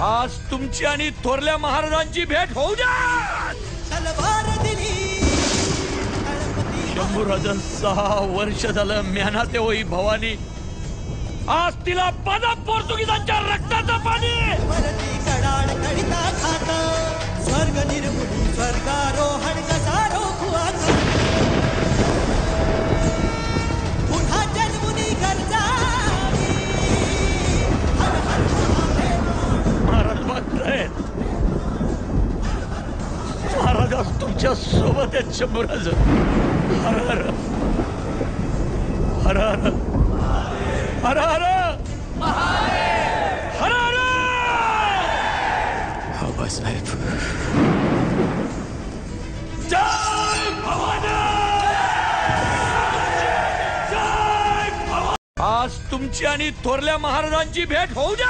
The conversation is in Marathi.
आज तुमची आणि थोरल्या महाराजांची भेट होऊ द्या. शंभूराजा 6 वर्ष झालं म्यानात होई भवानी. आज तिला पदा पोर्तुगीजांच्या रक्ताचं पाणी. स्वर्ग निर्मुली स्वर्गारोहण कसा रोखू आता. पुन्हा जन्मुनी गरजावी. महाराज बघतायत. महाराज आज तुमच्या सोबत आहेत. शंभूराज हर हर हर हर हर हर हर हर. आबासाहेब, जय भवानी. जय भवानी. आज तुमची आणि थोरल्या महाराजांची भेट होऊ द्या.